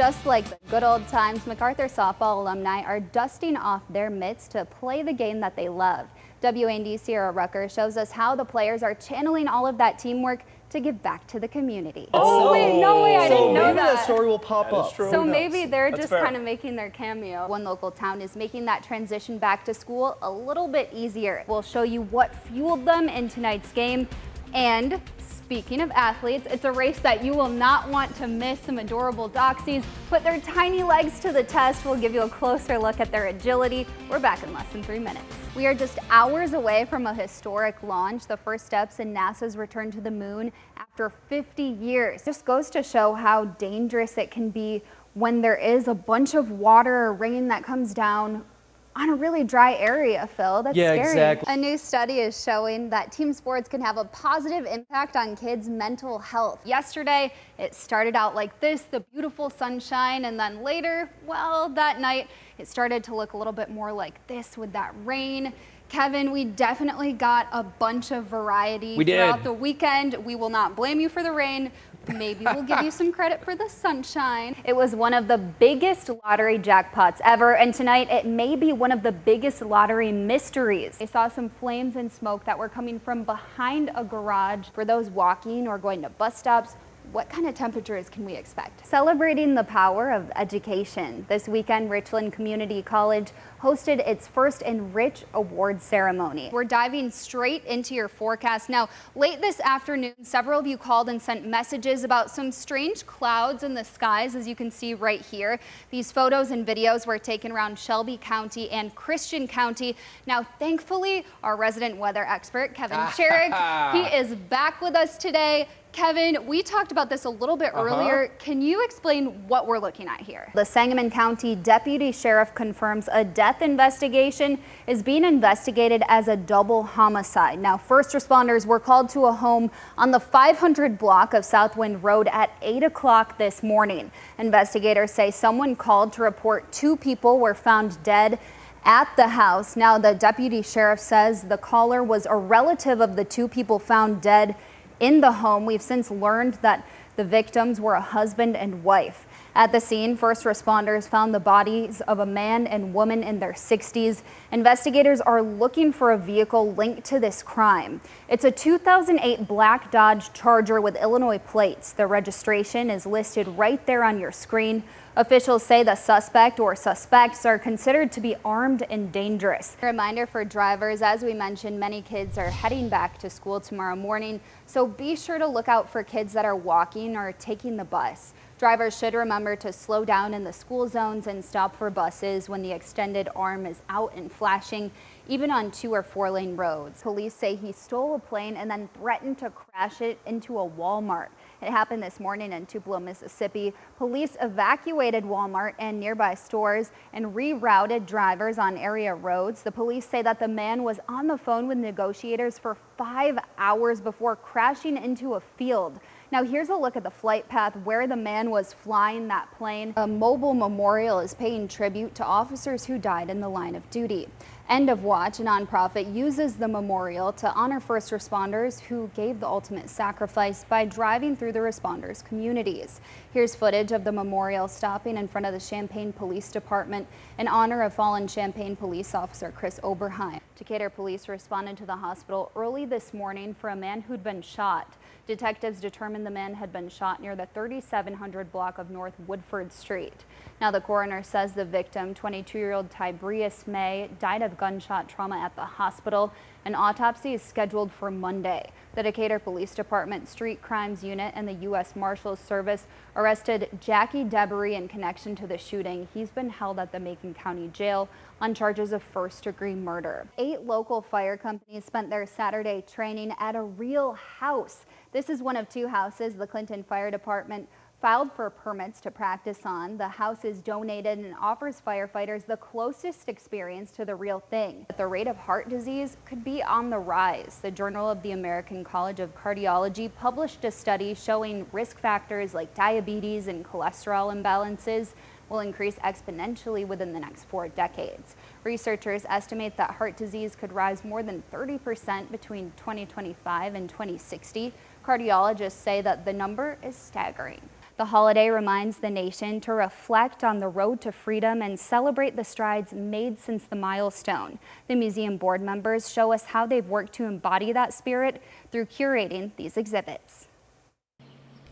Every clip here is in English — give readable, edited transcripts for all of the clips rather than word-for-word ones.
just like the good old times, MacArthur softball alumni are dusting off their mitts to play the game that they love. WAND's Sierra Rucker shows us how the players are channeling all of that teamwork to give back to the community. Oh, wait, no way, I didn't know that. Maybe that story will pop up. So maybe they're just kind of making their cameo. One local town is making that transition back to school a little bit easier. We'll show you what fueled them in tonight's game. And speaking of athletes, it's a race that you will not want to miss. Some adorable doxies put their tiny legs to the test. We'll give you a closer look at their agility. We're back in less than 3 minutes. We are just hours away from a historic launch, the first steps in NASA's return to the moon after 50 years. Just goes to show how dangerous it can be when there is a bunch of water or rain that comes down on a really dry area, Phil. That's scary. Exactly. A new study is showing that team sports can have a positive impact on kids' mental health. Yesterday, it started out like this, the beautiful sunshine, and then later, well, that night, it started to look a little bit more like this with that rain. Kevin, we definitely got a bunch of variety throughout the weekend. We will not blame you for the rain. Maybe we'll give you some credit for the sunshine. It was one of the biggest lottery jackpots ever, and tonight it may be one of the biggest lottery mysteries. I saw some flames and smoke that were coming from behind a garage. For those walking or going to bus stops, what kind of temperatures can we expect? Celebrating the power of education. This weekend, Richland Community College hosted its first Enrich Award ceremony. We're diving straight into your forecast. Now, late this afternoon, several of you called and sent messages about some strange clouds in the skies, as you can see right here. These photos and videos were taken around Shelby County and Christian County. Now, thankfully, our resident weather expert, Kevin Sherrick, he is back with us today. Kevin, we talked about this a little bit earlier. Can you explain what we're looking at here? The Sangamon County Deputy Sheriff confirms a death investigation is being investigated as a double homicide. Now, first responders were called to a home on the 500 block of Southwind Road at 8 o'clock this morning. Investigators say someone called to report 2 people were found dead at the house. Now, the deputy sheriff says the caller was a relative of the 2 people found dead in the home. We've since learned that the victims were a husband and wife. At the scene, first responders found the bodies of a man and woman in their 60s. Investigators are looking for a vehicle linked to this crime. It's a 2008 black Dodge Charger with Illinois plates. The registration is listed right there on your screen. Officials say the suspect or suspects are considered to be armed and dangerous. A reminder for drivers, as we mentioned, many kids are heading back to school tomorrow morning, so be sure to look out for kids that are walking or taking the bus. Drivers should remember to slow down in the school zones and stop for buses when the extended arm is out and flashing, even on 2 or 4 lane roads. Police say he stole a plane and then threatened to crash it into a Walmart. It happened this morning in Tupelo, Mississippi. Police evacuated Walmart and nearby stores and rerouted drivers on area roads. The police say that the man was on the phone with negotiators for 5 hours before crashing into a field. Now, here's a look at the flight path where the man was flying that plane. A mobile memorial is paying tribute to officers who died in the line of duty. End of Watch, a nonprofit, uses the memorial to honor first responders who gave the ultimate sacrifice by driving through the responders' communities. Here's footage of the memorial stopping in front of the Champaign Police Department in honor of fallen Champaign police officer Chris Oberheim. Decatur police responded to the hospital early this morning for a man who'd been shot. Detectives determined the man had been shot near the 3700 block of North Woodford Street. Now, the coroner says the victim, 22-year-old Tiberius May, died of gunshot trauma at the hospital. An autopsy is scheduled for Monday. The Decatur Police Department Street Crimes Unit and the U.S. Marshals Service arrested Jackie Debris in connection to the shooting. He's been held at the Macon County Jail on charges of first-degree murder. 8 local fire companies spent their Saturday training at a real house. This is one of 2 houses the Clinton Fire Department filed for permits to practice on. The house is donated and offers firefighters the closest experience to the real thing. But the rate of heart disease could be on the rise. The Journal of the American College of Cardiology published a study showing risk factors like diabetes and cholesterol imbalances will increase exponentially within the next 4 decades. Researchers estimate that heart disease could rise more than 30% between 2025 and 2060. Cardiologists say that the number is staggering. The holiday reminds the nation to reflect on the road to freedom and celebrate the strides made since the milestone. The museum board members show us how they've worked to embody that spirit through curating these exhibits.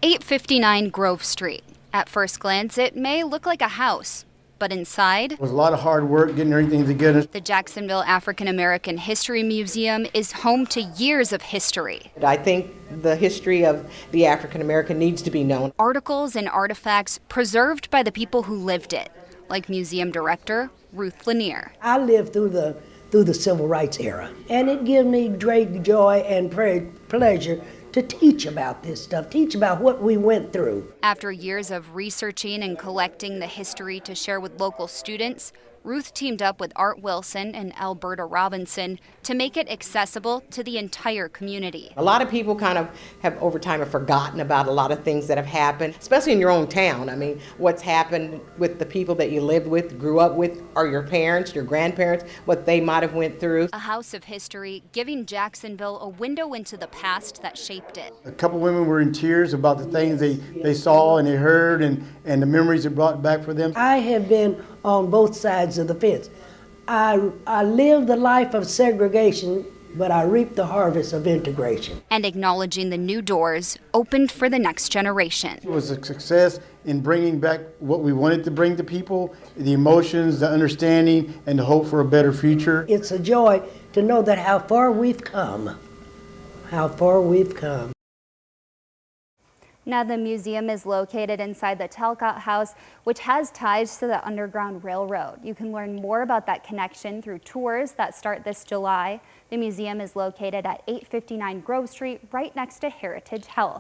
859 Grove Street. At first glance, it may look like a house, but inside, it was a lot of hard work getting everything together. The Jacksonville African American History Museum is home to years of history. I think the history of the African American needs to be known. Articles and artifacts preserved by the people who lived it, like museum director Ruth Lanier. I lived through the civil rights era, and it gives me great joy and pleasure to teach about this stuff, teach about what we went through. After years of researching and collecting the history to share with local students, Ruth teamed up with Art Wilson and Alberta Robinson to make it accessible to the entire community. A lot of people kind of have over time have forgotten about a lot of things that have happened, especially in your own town. I mean, what's happened with the people that you lived with, grew up with, or your parents, your grandparents, what they might have went through. A house of history giving Jacksonville a window into the past that shaped it. A couple women were in tears about the things they saw and they heard and the memories it brought back for them. I have been on both sides of the fence. I lived the life of segregation, but I reaped the harvest of integration. And acknowledging the new doors opened for the next generation. It was a success in bringing back what we wanted to bring to people, the emotions, the understanding, and the hope for a better future. It's a joy to know that how far we've come, how far we've come. Now, the museum is located inside the Talcott House, which has ties to the Underground Railroad. You can learn more about that connection through tours that start this July. The museum is located at 859 Grove Street, right next to Heritage Health.